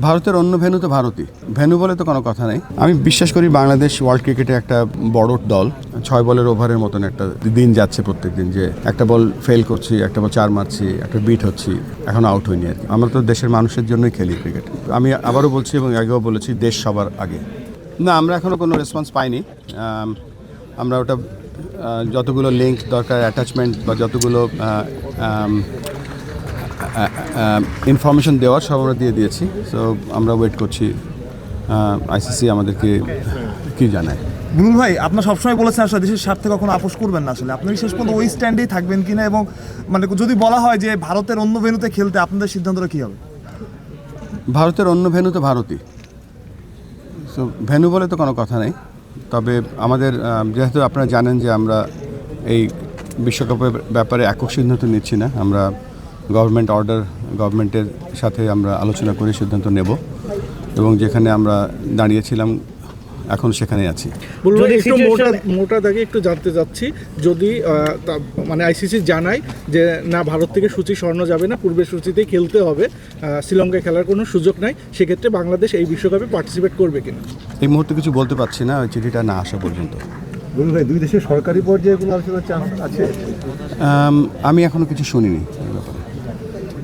ভারতের অন্য ভেন্যু তো ভারতই, ভেন্যু বলে তো কোনো কথা নেই। আমি বিশ্বাস করি বাংলাদেশ ওয়ার্ল্ড ক্রিকেটে একটা বড় দল। 6 বলের ওভারের মতন একটা দিন যাচ্ছে প্রত্যেক দিন, যে একটা বল ফেল করছি, একটা বল 4 মারছি, একটা বিট হচ্ছি, এখন আউট হইনি আর কি। আমরা তো দেশের মানুষের জন্যই খেলি ক্রিকেট। আমি আবারও বলছি এবং আগেও বলেছি, দেশ সবার আগে। না, আমরা এখনও কোনো রেসপন্স পাইনি। আমরা ওটা যতগুলো লিঙ্ক দরকার, অ্যাটাচমেন্ট বা যতগুলো ইনফরমেশন দেওয়ার সব আমরা দিয়ে দিয়েছি। সো আমরা ওয়েট করছি আইসিসি আমাদেরকে কি জানায়। বুলবুল ভাই, আপনার সবসময় বলেছেন আসলে দেশের স্বার্থে কখনো আপোষ করবেন না। আসলে আপনি শেষ পর্যন্ত ওই স্ট্যান্ডেই থাকবেন কিনা, এবং মানে যদি বলা হয় যে ভারতের অন্য ভেন্যুতে খেলতে, আপনাদের সিদ্ধান্তটা কী হবে? ভারতের অন্য ভেন্যু তো ভারতই। সো ভেন্যু বলে তো কোনো কথা নেই। তবে আমাদের যেহেতু আপনারা জানেন যে আমরা এই বিশ্বকাপের ব্যাপারে একক সিদ্ধান্ত নিচ্ছি না। আমরা গভর্নমেন্টের সাথে আমরা আলোচনা করে সিদ্ধান্ত নেব, এবং যেখানে আমরা দাঁড়িয়েছিলাম এখন সেখানেই আছি। একটু মোটা দাগে একটু জানতে চাচ্ছি, যদি মানে আইসিসি জানায় যে না, ভারত থেকে সূচি সরানো যাবে না, পূর্বের সূচিতেই খেলতে হবে, শ্রীলঙ্কায় খেলার কোনো সুযোগ নাই, সেক্ষেত্রে বাংলাদেশ এই বিশ্বকাপে পার্টিসিপেট করবে কিনা? এই মুহূর্তে কিছু বলতে পারছি না, ওই চিঠিটা না আসা পর্যন্ত। বলুন ভাই, দুই দেশের সরকারি পর্যায়ে কোনো আলোচনার চান্স আছে? আমি এখনো কিছু শুনিনি এই ব্যাপারে।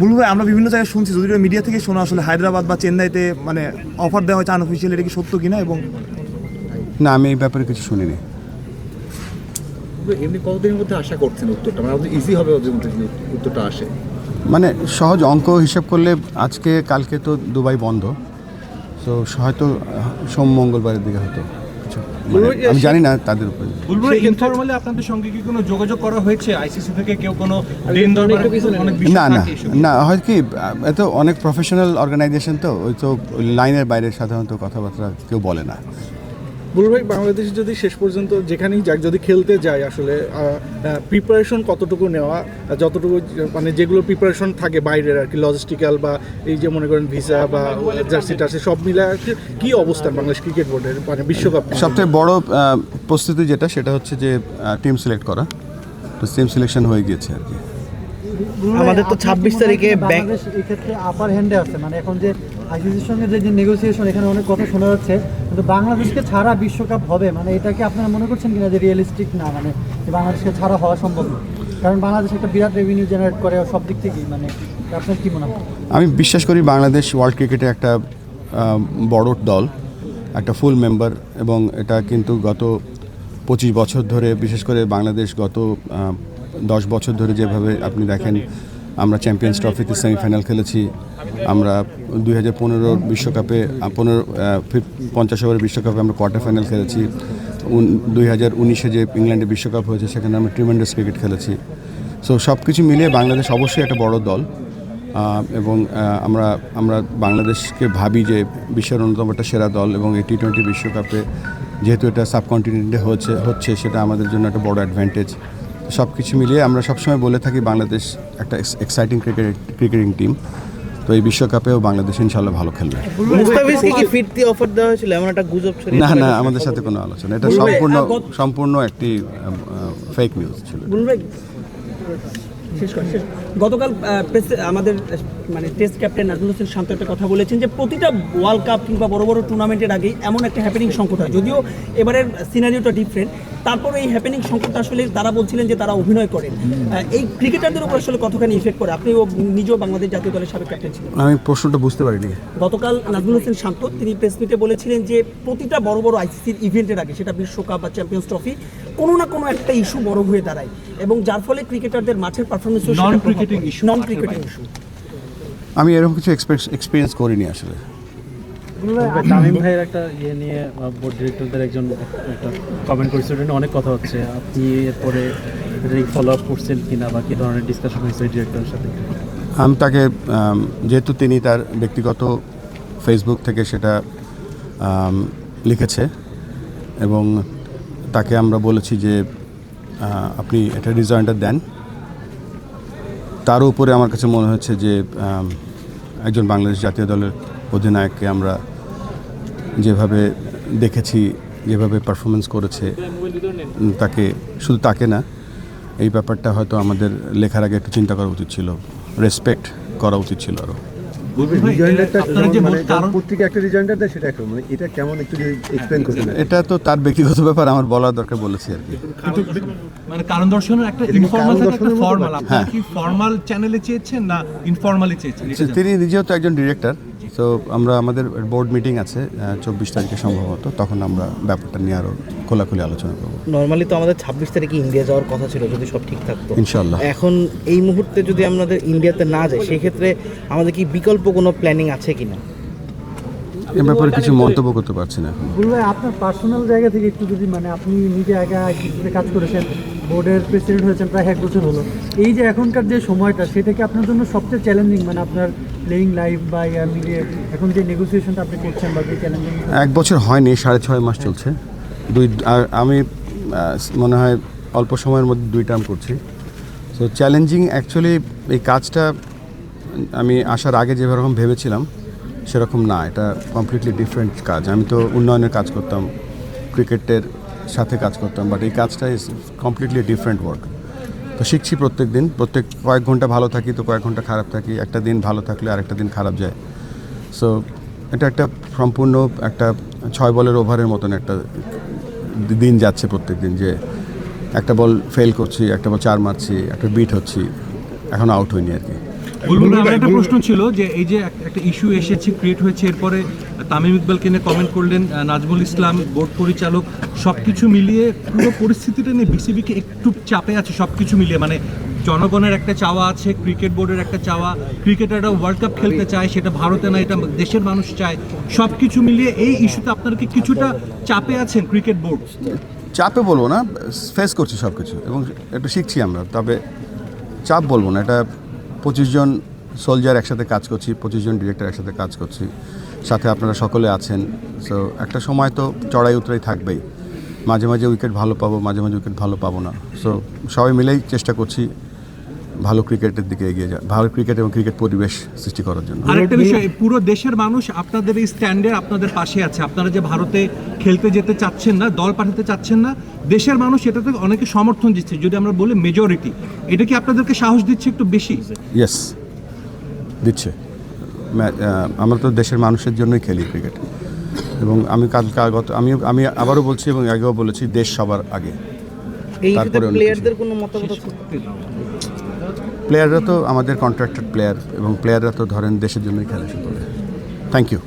বুলবুল ভাই, আমরা বিভিন্ন জায়গায় শুনছি, যদি মিডিয়া থেকে শোনা, আসলে হায়দ্রাবাদ বা চেন্নাইতে মানে অফার দেওয়া হয়েছে আনঅফিসিয়াল, এটা কি সত্য কিনা? এবং না, আমি এই ব্যাপারে কিছু শুনিনি। এমনি কতদিনের মধ্যে আশা করছেন উত্তরটা? মানে ইজি হবে ওদের মধ্যে উত্তরটা আসে? মানে সহজ অঙ্ক হিসাব করলে আজকে কালকে তো দুবাই বন্ধ, তো হয়তো সোম মঙ্গলবারের দিকে হয়তো কিছু, আমি জানি না তাদের উপরে। ইনফরমালি আপনাদের সঙ্গে কি কোনো যোগাযোগ করা হয়েছে আইসিসি থেকে? কেউ কোনো না না না, হয় কি, এত অনেক প্রফেশনাল অর্গানাইজেশন, তো ওই তো লাইনের বাইরে সাধারণত কথাবার্তা কেউ বলে না। বুলবুল ভাই, বাংলাদেশ যদি শেষ পর্যন্ত যেখানেই যাক, যদি খেলতে যায়, আসলে প্রিপারেশন কতটুকু নেওয়া, যতটুকু মানে যেগুলো প্রিপারেশন থাকে বাইরের আর কি, লজিস্টিক্যাল বা এই যে মনে করেন ভিসা বা জার্সি টার্সি সব মিলে কি অবস্থান বাংলাদেশ ক্রিকেট বোর্ডের মানে বিশ্বকাপ? সবথেকে বড় প্রস্তুতি সেটা হচ্ছে যে টিম সিলেক্ট করা। তো টিম সিলেকশন হয়ে গিয়েছে আর কি। আমাদের তো 26 তারিখে বাংলাদেশ এই ক্ষেত্রে আপার হ্যান্ডে আছে। মানে এখন যে আইসিসির সঙ্গে যে নেগোসিয়েশন, এখানে অনেক কথা শোনা যাচ্ছে, কিন্তু বাংলাদেশকে ছাড়া বিশ্বকাপ হবে, মানে এটা কি আপনারা মনে করছেন কিনা যে রিয়েলিস্টিক না, মানে বাংলাদেশকে ছাড়া হওয়া সম্ভব না? কারণ বাংলাদেশ একটা বিরাট রেভিনিউ জেনারেট করে সব দিক থেকেই, মানে আপনার কি মনে হয়? আমি বিশ্বাস করি বাংলাদেশ ওয়ার্ল্ড ক্রিকেটে একটা বড় দল, একটা ফুল মেম্বার, এবং এটা কিন্তু গত 25 বছর ধরে, বিশেষ করে বাংলাদেশ গত 10 বছর ধরে যেভাবে আপনি দেখেন, আমরা চ্যাম্পিয়ন্স ট্রফিতে সেমিফাইনাল খেলেছি, আমরা 2015 বিশ্বকাপে 50 ওভারের বিশ্বকাপে আমরা কোয়ার্টার ফাইনাল খেলেছি, 2019 যে ইংল্যান্ডে বিশ্বকাপ হয়েছে সেখানে আমরা ট্রিমেন্ডাস ক্রিকেট খেলেছি। সো সব কিছু মিলিয়ে বাংলাদেশ অবশ্যই একটা বড় দল, এবং আমরা বাংলাদেশকে ভাবি যে বিশ্বের অন্যতম একটা সেরা দল, এবং এই T20 বিশ্বকাপে যেহেতু এটা সাবকন্টিনেন্টে হচ্ছে সেটা আমাদের জন্য একটা বড় অ্যাডভান্টেজ। সব কিছু মিলিয়ে আমরা সবসময় বলে থাকি বাংলাদেশ একটা এক্সাইটিং ক্রিকেটিং টিম। তো এই বিশ্বকাপেও বাংলাদেশ ইনশাল্লাহ ভালো খেলবে। মুস্তাফিজকে কি ফিরতি অফার দেওয়া হয়েছিল, এমন একটা গুজব ছড়িয়ে? না না, আমাদের সাথে কোনো আলোচনা, এটা সম্পূর্ণ একটি ফেক নিউজ ছিল। গতকাল আমাদের মানে টেস্ট ক্যাপ্টেন নাজমুল হোসেন শান্ত একটা কথা বলেছেন যে প্রতিটা ওয়ার্ল্ড কাপ কিংবা বড় বড় টুর্নামেন্টের আগেই এমন একটা হ্যাপেনিং সংকট হয়, যদিও এবারের সিনারিওটা ডিফারেন্ট, তারপরে এই হ্যাপেনিং সংকটটা আসলে তারা বলছিলেন যে তারা অভিনয় করেন, এই ক্রিকেটারদের উপর আসলে কতখানি ইফেক্ট করে? আপনি নিজেও বাংলাদেশ জাতীয় দলের সাবেক ক্যাপ্টেন ছিলেন। আমি প্রশ্নটা বুঝতে পারিনি। গতকাল নাজমুল হোসেন শান্ত তিনি প্রেস মিটে বলেছিলেন যে প্রতিটা বড় বড় আইসিসির ইভেন্টের আগে, সেটা বিশ্বকাপ বা চ্যাম্পিয়ন্স ট্রফি, কোনো না কোনো একটা ইস্যু বড় হয়ে দাঁড়ায়, এবং যার ফলে ক্রিকেটারদের মাঠের পারফরমেন্স নন ক্রিকেটিং ইস্যু। আমি এরকম কিছু এক্সপিরিয়েন্স করিনি আসলে। তামিম ভাইয়ের একটা ইয়ে নিয়ে বোর্ড ডিরেক্টরদের একজন একটা কমেন্ট করেছে, অনেক কথা হচ্ছে, আপনি এরপরে ফলো আপ করছেন কিনা বা কী ধরনের ডিসকাশন হয়েছে ডিরেক্টরের সাথে? আমি তাকে, যেহেতু তিনি তার ব্যক্তিগত ফেসবুক থেকে সেটা লিখেছে, এবং তাকে আমরা বলেছি যে আপনি এটা রিজয়েন্টার দেন, তার উপরে আমার কাছে মনে হচ্ছে যে একজন বাংলাদেশ জাতীয় দলের অধিনায়ককে আমরা যেভাবে দেখেছি, যেভাবে পারফরমেন্স করেছে, তাকে না, এই ব্যাপারটা হয়তো আমাদের লেখার আগে একটু চিন্তা করা উচিত ছিল, রেসপেক্ট করা উচিত ছিল আরও। আপনারা যে মূল কারণ পত্রিকা একটা রিজয়েন্ডার দেয় সেটা একটা মানে এটা কেমন একটু এক্সপ্লেইন করবেন এটা তো তার ব্যক্তিগত ব্যাপার, আমার বলার দরকার বলেছি আর কি। মানে কারণ দর্শনের একটা ইনফর্মাল থাকে, একটা ফর্মাল। আপনারা কি ফর্মাল চ্যানেলে চেয়েছেন না ইনফর্মালি চেয়েছেন? তিনি নিজেও তো একজন ডিরেক্টর, তো আমরা আমাদের বোর্ড মিটিং আছে 24 তারিখে সম্ভবত, তখন আমরা ব্যাপারটা নিয়ে আরও খোলাখুলি আলোচনা করবো নর্মালি তো আমাদের 26 তারিখে ইন্ডিয়া যাওয়ার কথা ছিল যদি সব ঠিক থাকতো ইনশাল্লাহ। এখন এই মুহূর্তে যদি আমাদের ইন্ডিয়াতে না যাই সেক্ষেত্রে আমাদের কি বিকল্প কোনো প্ল্যানিং আছে কিনা? এ ব্যাপারে কিছু মন্তব্য করতে পারছি না এখন। বুলু ভাই, আপনার পার্সোনাল জায়গা থেকে একটু যদি মানে আপনি নিজে আগে আইসিসিতে কাজ করেছেন, বোর্ডের প্রেসিডেন্ট হয়েছেন প্রায় 1 বছর হলো, এই যে এখনকার যে সময়টা সেটা কি আপনার জন্য সবচেয়ে চ্যালেঞ্জিং, মানে আপনার প্লেইং লাইফ বা মিলিয়ে এখন যে নেগোসিয়েশনটা আপনি করছেন বা যে চ্যালেঞ্জিং? 1 বছর হয়নি, 6.5 মাস চলছে। আর আমি মনে হয় অল্প সময়ের মধ্যে 2 টার্ম করছি। সো চ্যালেঞ্জিং অ্যাকচুয়ালি এই কাজটা আমি আসার আগে যেরকম ভেবেছিলাম সেরকম না, এটা কমপ্লিটলি ডিফারেন্ট কাজ। আমি তো উন্নয়নের কাজ করতাম, ক্রিকেটের সাথে কাজ করতাম, বাট এই কাজটা ইজ কমপ্লিটলি ডিফারেন্ট ওয়ার্ক। তো শিখছি প্রত্যেক দিন, প্রত্যেক কয়েক ঘন্টা ভালো থাকি তো কয়েক ঘন্টা খারাপ থাকি, একটা দিন ভালো থাকলে আরেকটা দিন খারাপ যায়। সো এটা একটা সম্পূর্ণ একটা 6 বলের ওভারের মতন একটা দিন যাচ্ছে প্রত্যেক দিন, যে একটা বল ফেল করছি, একটা বল 4 মারছি, একটা বিট হচ্ছি, এখন আউট হয়নি আর কি। বুলবুল ভাই, আমার একটা প্রশ্ন ছিল যে এই যে একটা ইস্যু এসেছে, ক্রিয়েট হয়েছে, এরপরে তামিম ইকবালকে নিয়ে কমেন্ট করলেন নাজমুল ইসলাম, বোর্ড পরিচালক, সব কিছু মিলিয়ে পুরো পরিস্থিতিটা নিয়ে বিসিবিকে একটু চাপে আছে সব কিছু মিলিয়ে। মানে জনগণের একটা চাওয়া আছে, ক্রিকেট বোর্ডের একটা চাওয়া, ক্রিকেটাররা ওয়ার্ল্ড কাপ খেলতে চায়, সেটা ভারতে না, এটা দেশের মানুষ চায়, সব কিছু মিলিয়ে এই ইস্যুতে আপনারা কি কিছুটা চাপে আছেন ক্রিকেট বোর্ড? চাপে বলবো না, ফেস করছি সব কিছু এবং একটু শিখছি আমরা, তবে চাপ বলবো না। এটা 25 জন সোলজার একসাথে কাজ করছি, 25 জন ডিরেক্টর একসাথে কাজ করছি, সাথে আপনারা সকলে আছেন। সো একটা সময় তো চড়াই উতরাই থাকবেই, মাঝে মাঝে উইকেট ভালো পাবো, মাঝে মাঝে উইকেট ভালো পাবো না। সো সবাই মিলেই চেষ্টা করছি ভালো ক্রিকেটের দিকে এগিয়ে যায়, ভালো ক্রিকেট এবং ক্রিকেট পরিবেশ সৃষ্টি করার জন্য। আরেকটা বিষয়, পুরো দেশের মানুষ আপনাদের এই স্ট্যান্ডে আপনাদের পাশে আছে। আপনারা যে ভারতে খেলতে যেতে চাচ্ছেন না, দল পাঠাতে চাচ্ছেন না, দেশের মানুষ এটাতে অনেকে সমর্থন দিচ্ছে, যদি আমরা বলি মেজরিটি, এটা কি আপনাদেরকে সাহস দিচ্ছে একটু বেশি? ইয়েস, দিচ্ছে। আমরা তো দেশের মানুষের জন্যই খেলি ক্রিকেট, এবং আমি আমি আবারও বলছি এবং আগেও বলেছি, দেশ সবার আগে। এই ক্ষেত্রে প্লেয়ারদের কোনো মতামত আছে? প্লেয়াররা তো আমাদের কন্ট্রাক্টেড প্লেয়ার, এবং প্লেয়াররা তো ধরেন দেশের জন্যই খেলে সকলে। Thank you.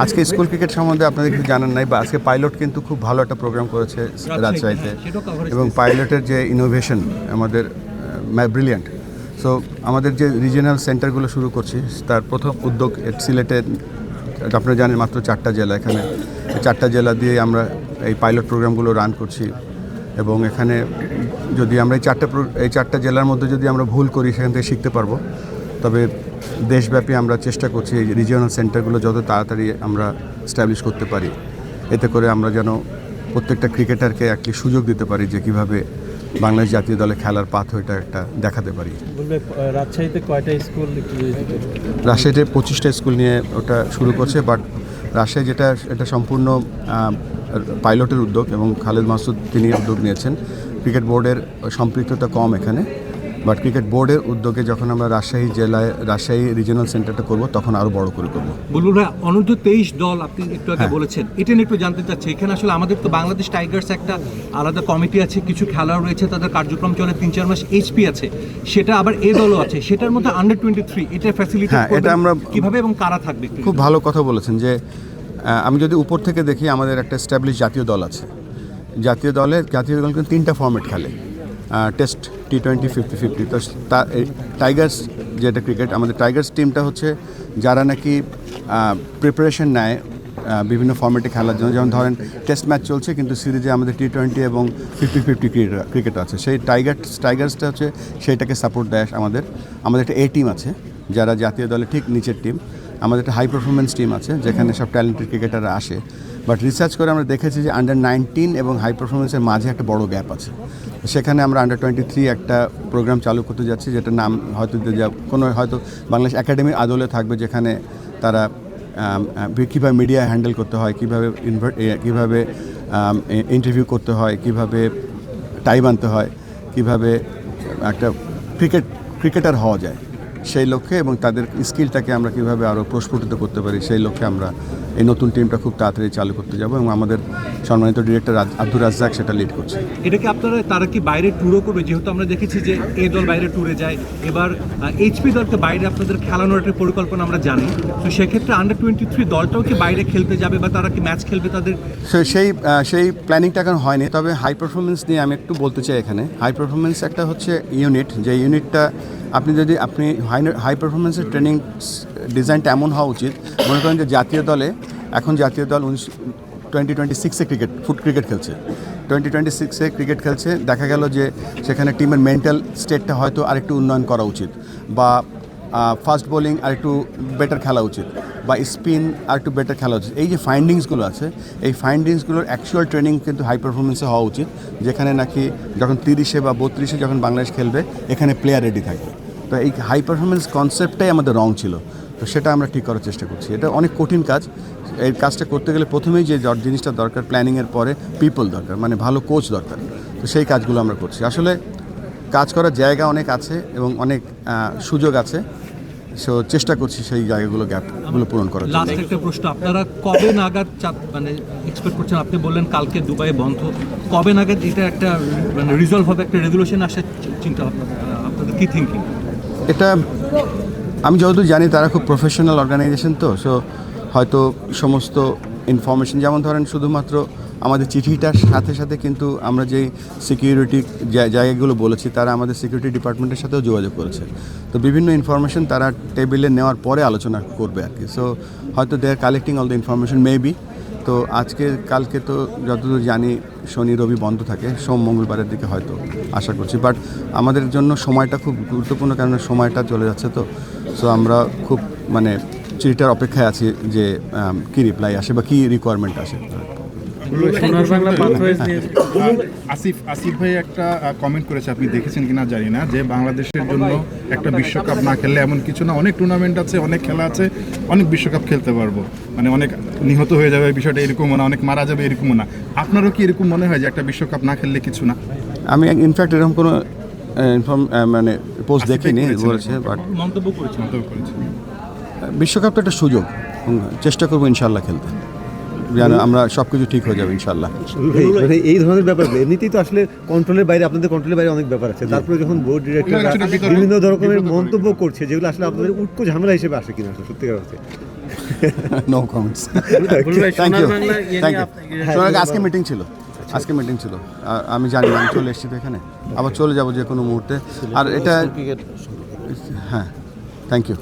আজকে স্কুল ক্রিকেট সম্বন্ধে আপনাদের কিছু জানান নাই, বা আজকে পাইলট কিন্তু খুব ভালো একটা প্রোগ্রাম করেছে রাজশাহীতে, এবং পাইলটের যে ইনোভেশন আমাদের ব্রিলিয়ান্ট। সো আমাদের যে রিজিয়নাল সেন্টারগুলো শুরু করছি, তার প্রথম উদ্যোগ সিলেটে, আপনারা জানেন মাত্র 4টা জেলা, এখানে 4টা জেলা দিয়ে আমরা এই পাইলট প্রোগ্রামগুলো রান করছি। এবং এখানে যদি আমরা এই 4টা জেলার মধ্যে যদি আমরা ভুল করি, সেখান থেকে শিখতে পারবো। তবে দেশব্যাপী আমরা চেষ্টা করছি এই রিজিয়নাল সেন্টারগুলো যত তাড়াতাড়ি আমরা এস্টাবলিশ করতে পারি, এতে করে আমরা যেন প্রত্যেকটা ক্রিকেটারকে একটি সুযোগ দিতে পারি যে কীভাবে বাংলাদেশ জাতীয় দলে খেলার পাথওয়েটা একটা দেখাতে পারি। রাজশাহীতে কয়টা স্কুল? রাজশাহীতে 25টা স্কুল নিয়ে ওটা শুরু করছে, বাট রাজশাহী এটা সম্পূর্ণ পাইলটের উদ্যোগ, এবং খালেদ মাসুদ তিনি উদ্যোগ নিয়েছেন। ক্রিকেট বোর্ডের সম্পৃক্ততা কম এখানে, বাট ক্রিকেট বোর্ডের উদ্যোগে যখন আমরা রাজশাহী রিজিয়নাল সেন্টারটা করব, তখন আরও বড় করে করবো। বুলবুল ভাই, অনূর্ধ্ব 23 দল আপনি একটু আগে বলেছেন, এটা নিয়ে একটু জানতে চাচ্ছি। এখানে আসলে আমাদের তো বাংলাদেশ টাইগার্স একটা আলাদা কমিটি আছে, কিছু খেলোয়াড় রয়েছে, তাদের কার্যক্রম চলে 3-4 মাস, এইচপি আছে, সেটা আবার এ দলও আছে, সেটার মধ্যে আন্ডার-23 এটা ফ্যাসিলিটি এটা আমরা কিভাবে এবং কারা থাকবে? খুব ভালো কথা বলেছেন, যে আমি যদি উপর থেকে দেখি, আমাদের একটা এস্টাবলিশ জাতীয় দল আছে। জাতীয় দল কিন্তু 3টা ফর্ম্যাট খেলে, টেস্ট, T20, 50-50। তো টাইগার্স যেটা ক্রিকেট, আমাদের টাইগার্স টিমটা হচ্ছে যারা নাকি প্রিপারেশন নেয় বিভিন্ন ফর্ম্যাটে খেলার জন্য। যেমন ধরেন টেস্ট ম্যাচ চলছে, কিন্তু সিরিজে আমাদের T20 এবং 50-50 ক্রিকেট আছে, সেই টাইগার্সটা হচ্ছে সেইটাকে সাপোর্ট দেয়। আমাদের একটা A টিম আছে, যারা জাতীয় দলে ঠিক নিচের টিম। আমাদের একটা হাই পারফরমেন্স টিম আছে, যেখানে সব ট্যালেন্টেড ক্রিকেটাররা আসে। বাট রিসার্চ করে আমরা দেখেছি যে আন্ডার-19 এবং হাই পারফরমেন্সের মাঝে একটা বড় গ্যাপ আছে। সেখানে আমরা আন্ডার-23 একটা প্রোগ্রাম চালু করতে যাচ্ছি, যেটার নাম হয়তো বাংলাদেশ একাডেমির আদলে থাকবে, যেখানে তারা কীভাবে মিডিয়া হ্যান্ডেল করতে হয়, কীভাবে ইন্টারভিউ করতে হয়, কীভাবে টাইম আনতে হয়, কীভাবে একটা ক্রিকেটার হওয়া যায়, সেই লক্ষ্যে এবং তাদের স্কিলটাকে আমরা কীভাবে আরও প্রস্ফুটিত করতে পারি সেই লক্ষ্যে আমরা এই নতুন টিমটা খুব তাড়াতাড়ি চালু করতে যাব এবং আমাদের সম্মানিত ডিরেক্টর আব্দুর রাজ্জাক সেটা লিড করছে। এটা কি তারা কি বাইরে ট্যুরও করবে, যেহেতু আমরা দেখেছি যে এ দল বাইরে ট্যুরে যায়, এবার এইচপি দলকে বাইরে আপনাদের খেলানোর একটা পরিকল্পনা আমরা জানি, তো সেক্ষেত্রে আন্ডার-23 দলটাও কি বাইরে খেলতে যাবে বা তারা কি ম্যাচ খেলবে তাদের? সেই প্ল্যানিংটা এখন হয়নি, তবে হাই পারফরমেন্স নিয়ে আমি একটু বলতে চাই। এখানে হাই পারফরমেন্স একটা হচ্ছে ইউনিট, যে ইউনিটটা আপনি হাই পারফরমেন্সের ট্রেনিং ডিজাইনটা এমন হওয়া উচিত, মনে করেন যে জাতীয় দল 2026-এ ক্রিকেট খেলছে, 2026-এ ক্রিকেট খেলছে, দেখা গেল যে সেখানে টিমের মেন্টাল স্টেটটা হয়তো আরেকটু উন্নয়ন করা উচিত, বা ফাস্ট বোলিং আরেকটু বেটার খেলা উচিত, বা স্পিন আরেকটু বেটার খেলা উচিত। এই যে ফাইন্ডিংসগুলো আছে, এই ফাইন্ডিংসগুলোর অ্যাকচুয়াল ট্রেনিং কিন্তু হাই পারফরমেন্সে হওয়া উচিত, যেখানে নাকি যখন 30-এ বা 32-এ যখন বাংলাদেশ খেলবে এখানে প্লেয়ার রেডি থাকবে। তো এই হাই পারফরমেন্স কনসেপ্টটাই আমাদের রং ছিল, তো সেটা আমরা ঠিক করার চেষ্টা করছি। এটা অনেক কঠিন কাজ। এই কাজটা করতে গেলে প্রথমেই যে জিনিসটা দরকার, প্ল্যানিংয়ের পরে পিপল দরকার, মানে ভালো কোচ দরকার। তো সেই কাজগুলো আমরা করছি। আসলে কাজ করার জায়গা অনেক আছে এবং অনেক সুযোগ আছে, সো চেষ্টা করছি সেই জায়গাগুলো গ্যাপগুলো পূরণ করার জন্য। লাস্ট একটা প্রশ্ন, আপনারা কবে নাগাদ মানে এক্সপেক্ট করছেন? আপনি বললেন কালকে দুবাই বন্ধ, কবে নাগাদ এটা একটা মানে রিজলভ হবে, একটা রেজুলেশন আসার চিন্তা আপনাদের কি থিঙ্কিং? এটা আমি যতদূর জানি তারা খুব প্রফেশনাল অর্গানাইজেশন, তো সো হয়তো সমস্ত ইনফরমেশন, যেমন ধরেন শুধুমাত্র আমাদের চিঠিটার সাথে সাথে কিন্তু আমরা যেই সিকিউরিটি জায়গাগুলো বলেছি, তারা আমাদের সিকিউরিটি ডিপার্টমেন্টের সাথেও যোগাযোগ করেছে। তো বিভিন্ন ইনফরমেশন তারা টেবিলে নেওয়ার পরে আলোচনা করবে আর কি। সো হয়তো they are collecting all the information maybe. তো কালকে তো যতদূর জানি শনি রবি বন্ধ থাকে, সোম মঙ্গলবারের দিকে হয়তো আশা করছি। বাট আমাদের জন্য সময়টা খুব গুরুত্বপূর্ণ, কারণ সময়টা চলে যাচ্ছে। তো সো আমরা খুব মানে চিঠিটার অপেক্ষায় আছি যে কী রিপ্লাই আসে বা কী রিকোয়ারমেন্ট আসে। আসিফ ভাই একটা কমেন্ট করেছে, আপনি দেখেছেন কিনা জানি না, যে বাংলাদেশের জন্য একটা বিশ্বকাপ না খেললে এমন কিছু না, অনেক টুর্নামেন্ট আছে, অনেক খেলা আছে, অনেক বিশ্বকাপ খেলতে পারবো, মানে অনেক নিহত হয়ে যাবে বিষয়টা এরকমও না, অনেক মারা যাবে এরকমও না। আপনারও কি এরকম মনে হয় যে একটা বিশ্বকাপ না খেললে কিছু না? আমি ইনফ্যাক্ট এরকম কোনো মানে পোস্ট দেখিনি বলেছে, বাট মন্তব্য করেছে। বিশ্বকাপ তো একটা সুযোগ, চেষ্টা করবো ইনশাল্লাহ খেলতে, যেন আমরা সব কিছু ঠিক হয়ে যাবে ইনশাল্লাহ। মানে এই ধরনের ব্যাপার এমনিতেই তো আসলে কন্ট্রোলের বাইরে, আপনাদের কন্ট্রোলের বাইরে অনেক ব্যাপার আছে, তারপরে যখন বোর্ড ডিরেক্টররা বিভিন্ন রকমের মন্তব্য করছে, যেগুলো আসলে আপনাদের উটকো ঝামেলা হিসেবে আসে কিনা আসলে সত্যিকার হচ্ছে? No comments. Thank you. আজকে মিটিং ছিল, আমি জানি, আমি চলে এসেছি তো এখানে, আবার চলে যাব যে কোনো মুহূর্তে। আর এটা হ্যাঁ, থ্যাংক ইউ।